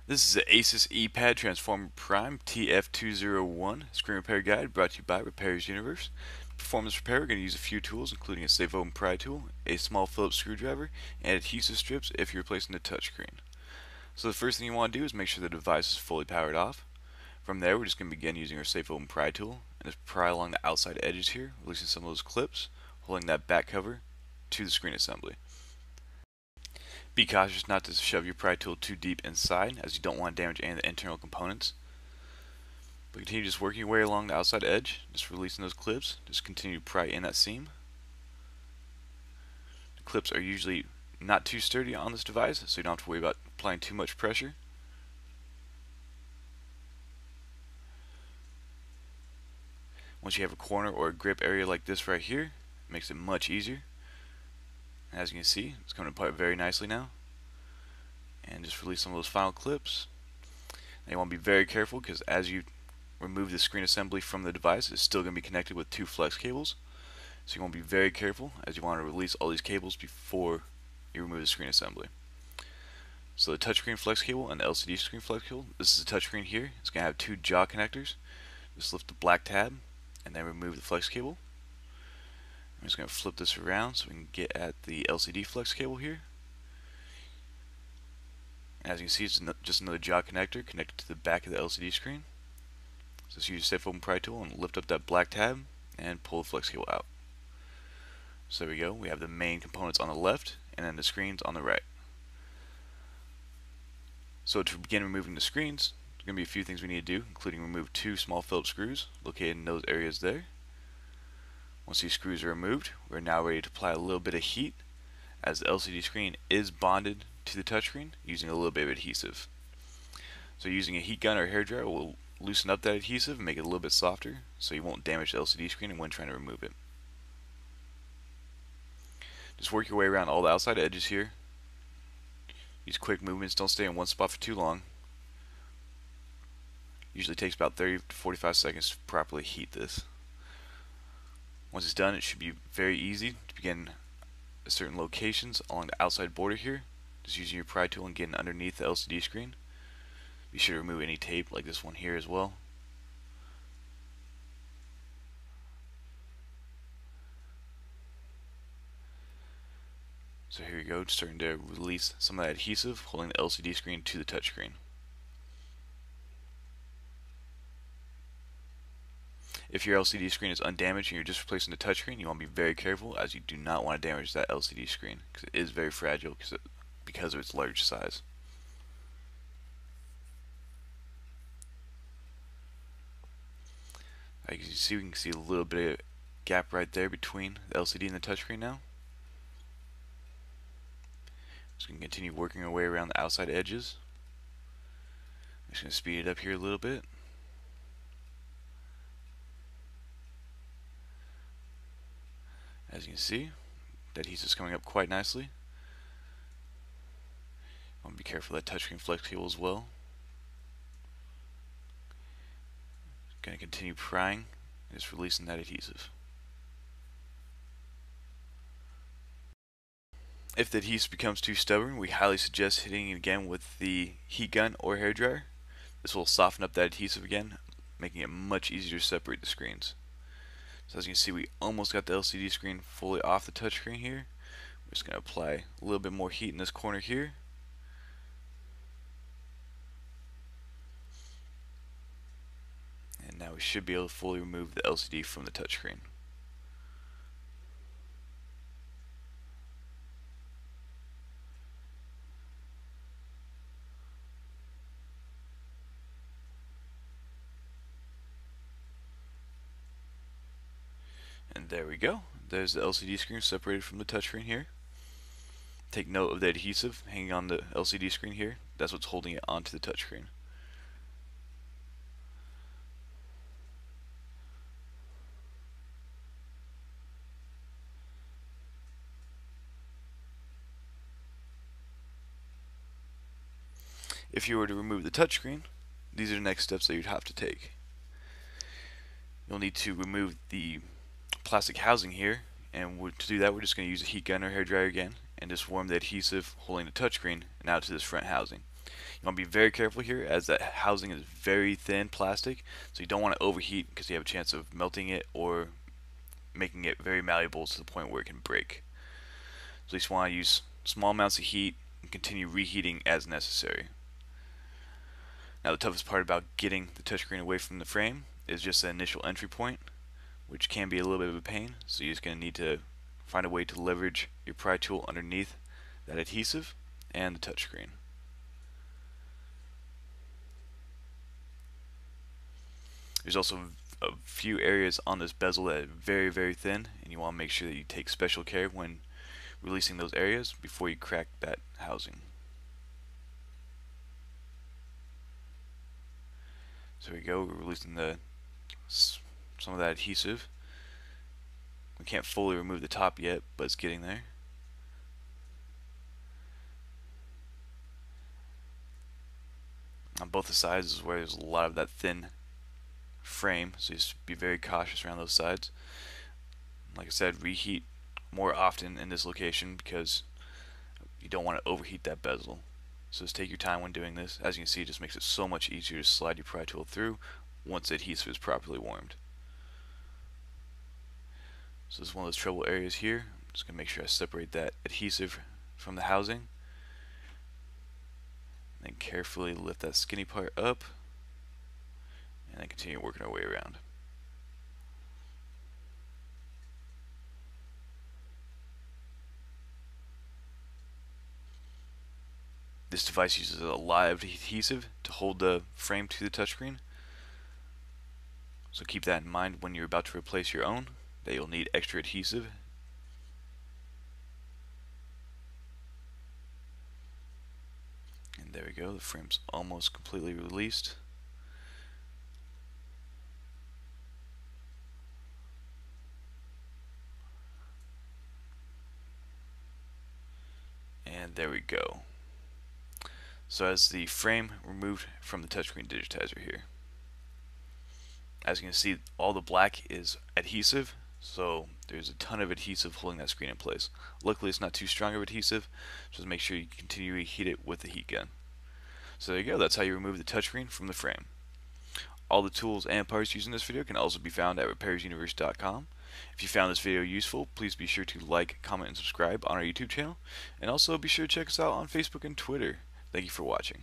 This is the Asus ePad Transformer Prime TF201 screen repair guide brought to you by Repairers Universe. Performance repair, we're going to use a few tools including a safe open pry tool, a small Phillips screwdriver, and adhesive strips if you're replacing the touchscreen. So the first thing you want to do is make sure the device is fully powered off. From there, we're just going to begin using our safe open pry tool and just pry along the outside edges here, releasing some of those clips, holding that back cover to the screen assembly. Be cautious not to shove your pry tool too deep inside, as you don't want to damage any of the internal components. But continue just working your way along the outside edge, just releasing those clips. Just continue to pry in that seam. The clips are usually not too sturdy on this device, so you don't have to worry about applying too much pressure. Once you have a corner or a grip area like this right here, it makes it much easier. As you can see, it's coming apart very nicely now. And just release some of those final clips. Now you want to be very careful, because as you remove the screen assembly from the device, it's still going to be connected with two flex cables. So you want to be very careful, as you want to release all these cables before you remove the screen assembly. So the touchscreen flex cable and the LCD screen flex cable, this is the touchscreen here. It's going to have two jaw connectors. Just lift the black tab and then remove the flex cable. I'm just going to flip this around so we can get at the LCD flex cable here. As you can see, it's just another jaw connector connected to the back of the LCD screen. So just use your safe open pry tool and lift up that black tab and pull the flex cable out. So there we go. We have the main components on the left and then the screens on the right. So to begin removing the screens, there's going to be a few things we need to do, including remove two small Phillips screws located in those areas there. Once these screws are removed, we're now ready to apply a little bit of heat, as the LCD screen is bonded to the touchscreen using a little bit of adhesive. So using a heat gun or hairdryer will loosen up that adhesive and make it a little bit softer, so you won't damage the LCD screen when trying to remove it. Just work your way around all the outside edges here. Use quick movements, don't stay in one spot for too long. Usually takes about 30 to 45 seconds to properly heat this. Once it's done, it should be very easy to begin at certain locations along the outside border here. Just using your pry tool and getting underneath the LCD screen. Be sure to remove any tape like this one here as well. So here you go, just starting to release some of that adhesive, holding the LCD screen to the touchscreen. If your LCD screen is undamaged and you're just replacing the touchscreen, you want to be very careful, as you do not want to damage that LCD screen, because it is very fragile because of its large size. As you can see, we can see a little bit of gap right there between the LCD and the touchscreen now. Just going to continue working our way around the outside edges. I'm just going to speed it up here a little bit. As you can see, that adhesive is coming up quite nicely. I want to be careful of that touchscreen flex cable as well. Going to continue prying and just releasing that adhesive. If the adhesive becomes too stubborn, we highly suggest hitting it again with the heat gun or hairdryer. This will soften up that adhesive again, making it much easier to separate the screens. So as you can see, we almost got the LCD screen fully off the touchscreen here. We're just going to apply a little bit more heat in this corner here. And now we should be able to fully remove the LCD from the touchscreen. And there we go. There's the LCD screen separated from the touchscreen here. Take note of the adhesive hanging on the LCD screen here. That's what's holding it onto the touchscreen. If you were to remove the touchscreen, these are the next steps that you'd have to take. You'll need to remove the plastic housing here, and to do that we're just going to use a heat gun or hairdryer again and just warm the adhesive holding the touchscreen and out to this front housing. You want to be very careful here, as that housing is very thin plastic, so you don't want to overheat because you have a chance of melting it or making it very malleable to the point where it can break. So you just want to use small amounts of heat and continue reheating as necessary. Now the toughest part about getting the touchscreen away from the frame is just the initial entry point, which can be a little bit of a pain, so you're just going to need to find a way to leverage your pry tool underneath that adhesive and the touchscreen. There's also a few areas on this bezel that are very, very thin, and you want to make sure that you take special care when releasing those areas before you crack that housing. So there we go, we're releasing some of that adhesive. We can't fully remove the top yet, but it's getting there. On both the sides is where there's a lot of that thin frame, so just be very cautious around those sides. Like I said, reheat more often in this location because you don't want to overheat that bezel. So just take your time when doing this. As you can see, it just makes it so much easier to slide your pry tool through once the adhesive is properly warmed. So this is one of those trouble areas here. I'm just going to make sure I separate that adhesive from the housing. Then carefully lift that skinny part up, and then continue working our way around. This device uses a lot of adhesive to hold the frame to the touchscreen, so keep that in mind when you're about to replace your own, that you'll need extra adhesive. And there we go, the frame's almost completely released. And there we go. So as the frame removed from the touchscreen digitizer here, as you can see, all the black is adhesive, so there's a ton of adhesive holding that screen in place. Luckily it's not too strong of adhesive, just make sure you continue to heat it with the heat gun. So there you go, that's how you remove the touchscreen from the frame. All the tools and parts used in this video can also be found at repairsuniverse.com. If you found this video useful, please be sure to like, comment, and subscribe on our YouTube channel, and also be sure to check us out on Facebook and Twitter. Thank you for watching.